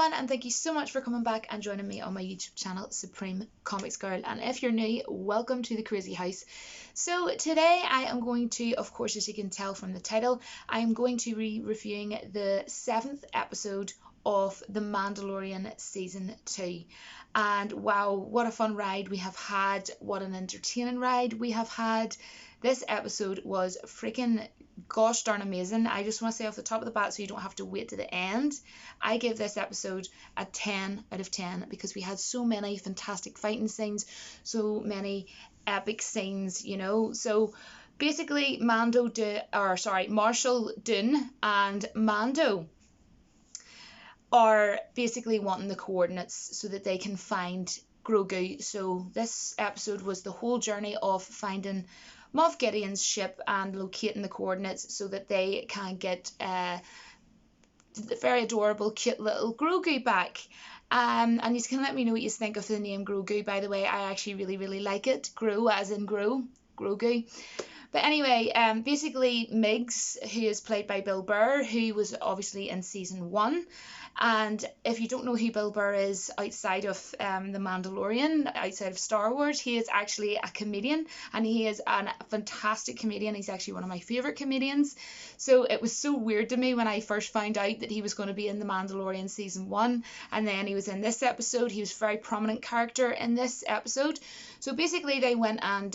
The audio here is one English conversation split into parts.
everyone, and thank you so much for coming back and joining me on my YouTube channel, Supreme Comics Girl. And if you're new, welcome to the crazy house. So today I am going to, of course, as you can tell from the title, I am going to be reviewing the 7th episode of The Mandalorian Season 2. And wow, what a fun ride we have had, what an entertaining ride we have had. This episode was freaking gosh darn amazing. I just want to say off the top of the bat, so you don't have to wait to the end, I give this episode a 10 out of 10 because we had so many fantastic fighting scenes, so many epic scenes, you know. So basically Marshall Dune and Mando are basically wanting the coordinates so that they can find Grogu. So this episode was the whole journey of finding Moff Gideon's ship and locating the coordinates so that they can get the very adorable, cute little Grogu back. And you can let me know what you think of the name Grogu. By the way, I actually really like it. Grow as in grow, Grogu. But anyway, basically Miggs, who is played by Bill Burr, who was obviously in season 1. And if you don't know who Bill Burr is outside of The Mandalorian, outside of Star Wars, he is actually a comedian, and he is a fantastic comedian. He's actually one of my favourite comedians. So it was so weird to me when I first found out that he was going to be in The Mandalorian season 1, and then he was in this episode. He was a very prominent character in this episode. So basically they went and,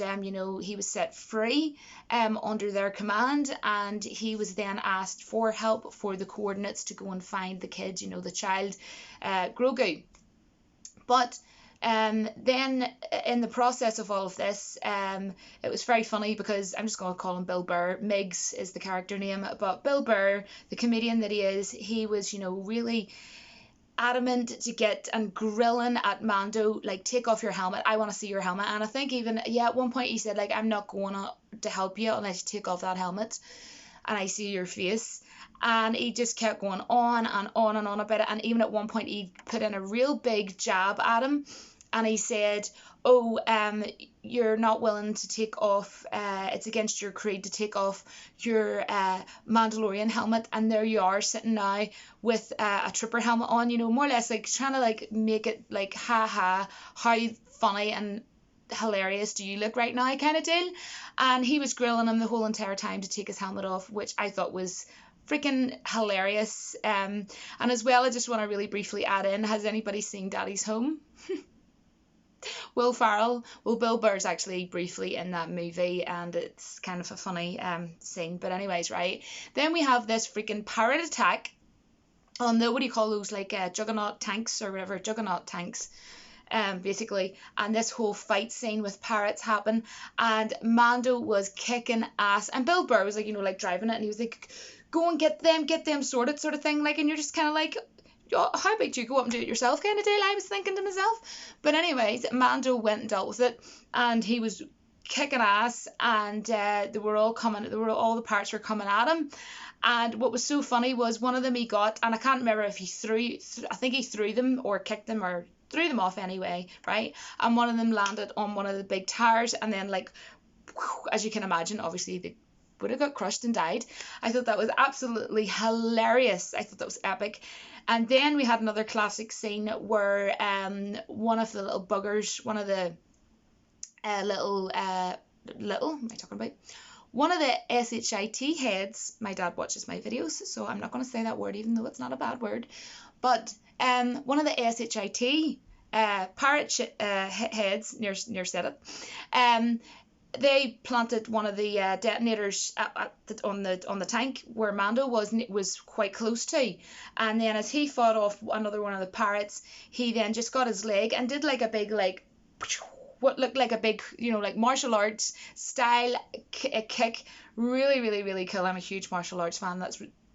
he was set free under their command, and he was then asked for help for the coordinates to go and find the kid, the child, Grogu. But then in the process of all of this, it was very funny because I'm just going to call him Bill Burr. Miggs is the character name, but Bill Burr, the comedian that he is, he was, really adamant to get and grilling at Mando, like, take off your helmet, I want to see your helmet. And I think even, at one point he said, like, I'm not going to help you unless you take off that helmet and I see your face. And he just kept going on and on and on about it. And even at one point he put in a real big jab at him, and he said, you're not willing to take off, it's against your creed to take off your Mandalorian helmet, and there you are sitting now with a trooper helmet on, more or less like trying to like make it like, ha, how funny and hilarious do you look right now kind of deal. And he was grilling him the whole entire time to take his helmet off, which I thought was freaking hilarious. And as well, I just want to really briefly add in, has anybody seen Daddy's Home? Bill Burr's actually briefly in that movie, and it's kind of a funny scene. But anyways, right, then we have this freaking pirate attack on the, what do you call those, like juggernaut tanks or whatever, juggernaut tanks, basically. And this whole fight scene with pirates happened, and Mando was kicking ass, and Bill Burr was like, like driving it, and he was like, go and get them sorted, sort of thing, like, and you're just kind of like, how about you go up and do it yourself kind of deal, I was thinking to myself. But anyways, Mando went and dealt with it, and he was kicking ass, and all the pirates were coming at him. And what was so funny was one of them he got, and I can't remember if I think he threw them or kicked them or threw them off anyway, right? And one of them landed on one of the big towers, and then, like, as you can imagine, obviously they would have got crushed and died. I thought that was absolutely hilarious. I thought that was epic. And then we had another classic scene where one of the little buggers, one of the one of the SHIT heads, my dad watches my videos, so I'm not going to say that word even though it's not a bad word, but one of the SHIT pirate heads, near said it, they planted one of the detonators on the tank where Mando was quite close to, and then as he fought off another one of the pirates, he then just got his leg and did like a big, like, what looked like a big, like martial arts style kick. Really cool. I'm a huge martial arts fan.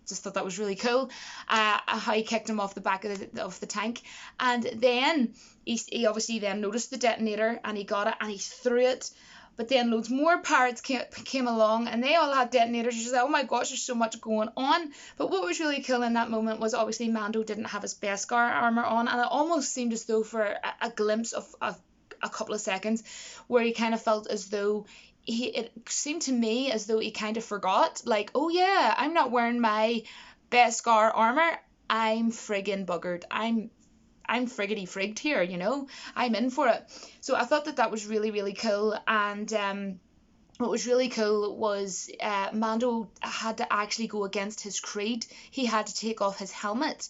Just thought that was really cool. How he kicked him off the back of the tank, and then he obviously then noticed the detonator, and he got it and he threw it. But then loads more pirates came along, and they all had detonators. You just like, oh my gosh, there's so much going on. But what was really cool in that moment was obviously Mando didn't have his Beskar armor on, and it almost seemed as though for a glimpse of a couple of seconds where he kind of felt as though it seemed to me as though he kind of forgot, like, oh yeah, I'm not wearing my Beskar armor, I'm friggin' buggered. I'm friggity frigged here, you know. I'm in for it. So I thought that that was really, really cool. And what was really cool was Mando had to actually go against his creed. He had to take off his helmet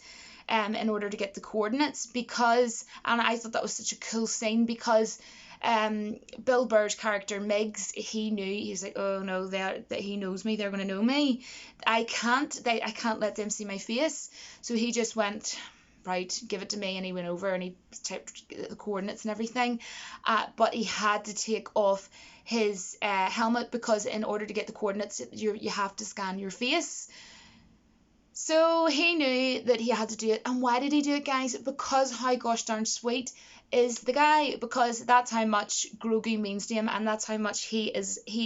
in order to get the coordinates, because, and I thought that was such a cool scene, because Bill Burr's character Miggs, he was like, oh no, that he knows me, they're gonna know me. I can't let them see my face. So he just went, right, give it to me, and he went over and he typed the coordinates and everything. But he had to take off his helmet, because in order to get the coordinates, you have to scan your face. So he knew that he had to do it. And why did he do it, guys? Because how gosh darn sweet is the guy, because that's how much Grogu means to him, and that's how much he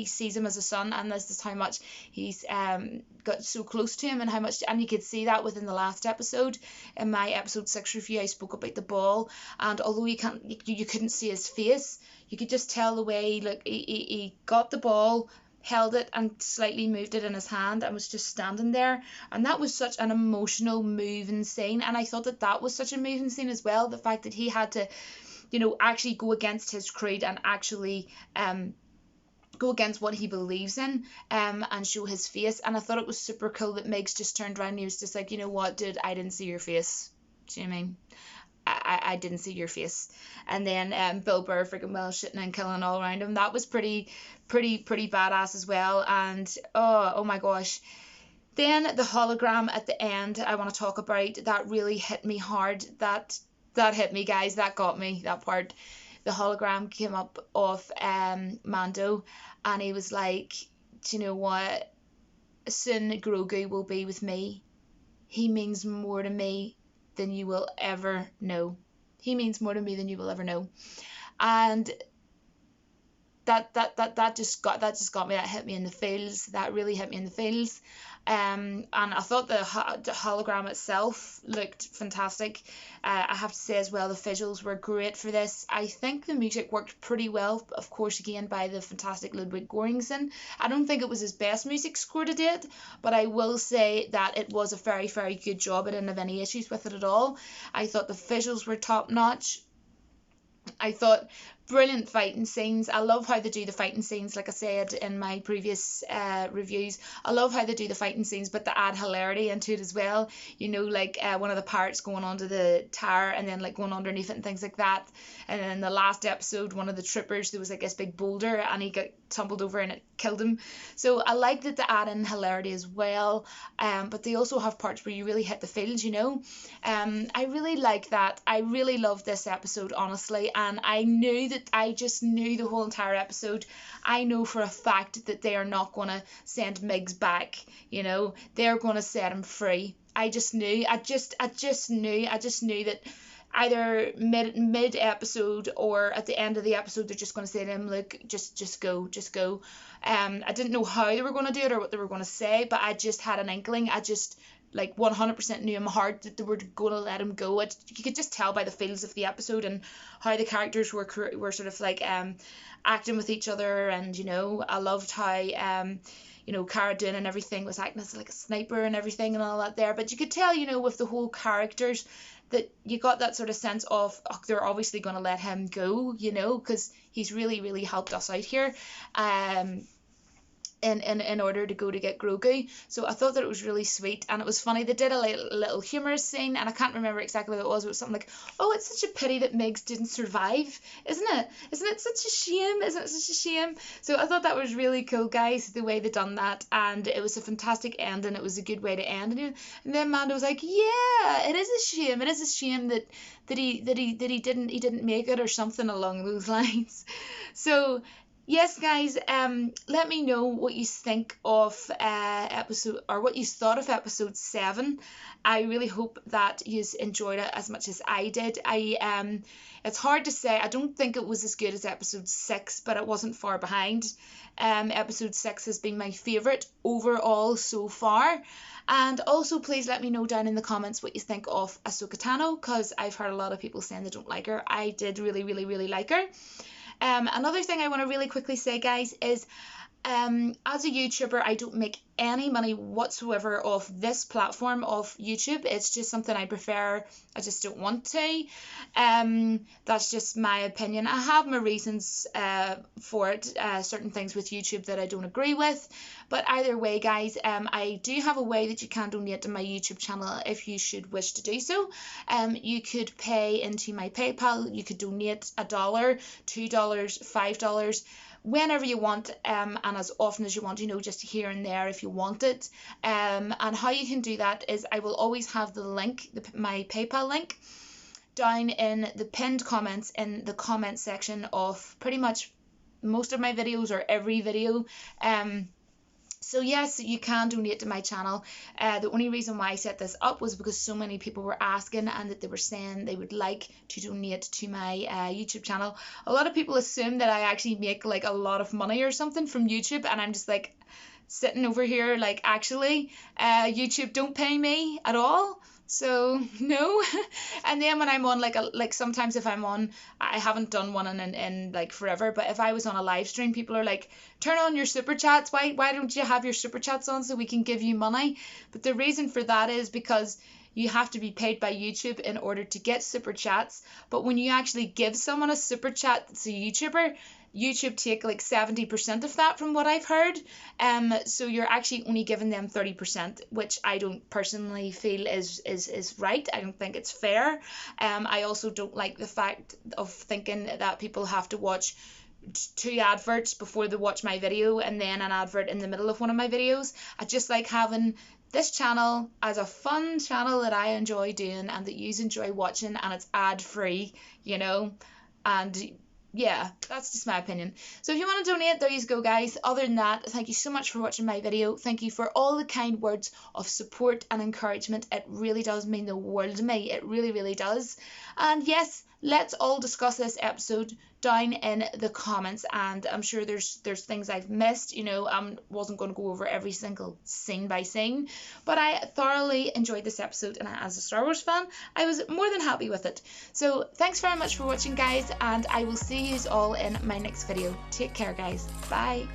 sees him as a son, and this is how much he's got so close to him, and how much, and you could see that within the last episode. In my episode 6 review, I spoke about the ball, and although you couldn't see his face, you could just tell the way he got the ball, held it and slightly moved it in his hand, and was just standing there. And that was such an emotional, moving scene. And I thought that that was such a moving scene as well, the fact that he had to, you know, actually go against his creed, and actually go against what he believes in, and show his face. And I thought it was super cool that Miggs just turned around and he was just like, you know what, dude, I didn't see your face. Do you know what I mean? I didn't see your face. And then Bill Burr freaking well shitting and killing all around him. That was pretty badass as well. And oh my gosh. Then the hologram at the end I want to talk about. That really hit me hard. That hit me, guys. That got me, that part. The hologram came up of Mando, and he was like, do you know what? Soon Grogu will be with me. He means more to me than you will ever know. He means more to me than you will ever know. And that just got me. That hit me in the feels. That really hit me in the feels. And I thought the hologram itself looked fantastic. I have to say as well, the visuals were great for this. I think the music worked pretty well, of course, again, by the fantastic Ludwig Göransson. I don't think it was his best music score to date, but I will say that it was a very, very good job. I didn't have any issues with it at all. I thought the visuals were top notch. I thought brilliant fighting scenes. I love how they do the fighting scenes, like I said in my previous reviews. I love how they do the fighting scenes, but they add hilarity into it as well. You know, like one of the pirates going onto the tower and then like going underneath it and things like that. And then in the last episode, one of the troopers, there was like this big boulder and he got tumbled over and it killed him. So I like that they add in hilarity as well. But they also have parts where you really hit the feels, you know. I really like that. I really loved this episode, honestly. And I just knew the whole entire episode. I know for a fact that they are not going to send Miggs back, you know. They're going to set him free. I just knew. I just knew that either mid episode or at the end of the episode they're just going to say to him, look, just go. I didn't know how they were going to do it or what they were going to say, but I just had an inkling. I just like 100% knew in my heart that they were going to let him go. You could just tell by the feels of the episode and how the characters were sort of like acting with each other. And you know, I loved how you know, Cara Dune and everything was acting as like a sniper and everything and all that there. But you could tell, you know, with the whole characters that you got that sort of sense of, oh, they're obviously going to let him go, you know, because he's really helped us out here. In order to go to get Grogu. So I thought that it was really sweet, and it was funny. They did a little humorous scene, and I can't remember exactly what it was. It was something like, oh, it's such a pity that Miggs didn't survive, isn't it? Isn't it such a shame? Isn't it such a shame? So I thought that was really cool, guys, the way they done that, and it was a fantastic ending. It was a good way to end it. And then Mando was like, yeah, it is a shame. It is a shame that he didn't make it, or something along those lines. So yes, guys, let me know what you think of what you thought of episode 7. I really hope that you enjoyed it as much as I did. It's hard to say. I don't think it was as good as episode 6, but it wasn't far behind. Episode 6 has been my favourite overall so far. And also, please let me know down in the comments what you think of Ahsoka Tano, because I've heard a lot of people saying they don't like her. I did really like her. Another thing I want to really quickly say, guys, is As a YouTuber, I don't make any money whatsoever off this platform of YouTube. It's just something I prefer. I just don't want to. That's just my opinion. I have my reasons for it. Certain things with YouTube that I don't agree with. But either way, guys, I do have a way that you can donate to my YouTube channel if you should wish to do so. You could pay into my PayPal. You could donate $1, $2, $5. Whenever you want, and as often as you want, you know, just here and there if you want it. And how you can do that is I will always have the link, my PayPal link, down in the pinned comments in the comment section of pretty much most of my videos or every video. So yes, you can donate to my channel. The only reason why I set this up was because so many people were asking and that they were saying they would like to donate to my YouTube channel. A lot of people assume that I actually make like a lot of money or something from YouTube, and I'm just like sitting over here like, actually, YouTube don't pay me at all. So no. And then when I'm on like sometimes if I'm on, I haven't done one in like forever, but if I was on a live stream, people are like, turn on your super chats. Why don't you have your super chats on so we can give you money? But the reason for that is because you have to be paid by YouTube in order to get super chats. But when you actually give someone a super chat that's a YouTuber, YouTube take like 70% of that from what I've heard. So you're actually only giving them 30%, which I don't personally feel is right. I don't think it's fair. I also don't like the fact of thinking that people have to watch 2 adverts before they watch my video and then an advert in the middle of one of my videos. I just like having this channel as a fun channel that I enjoy doing and that you enjoy watching, and it's ad free, you know, and yeah, that's just my opinion. So if you want to donate, there you go, guys. Other than that, thank you so much for watching my video. Thank you for all the kind words of support and encouragement. It really does mean the world to me. It really, really does. And yes, let's all discuss this episode down in the comments, and I'm sure there's things I've missed. You know, I wasn't going to go over every single scene by scene, but I thoroughly enjoyed this episode, and as a Star Wars fan, I was more than happy with it. So thanks very much for watching, guys, and I will see you all in my next video. Take care, guys. Bye.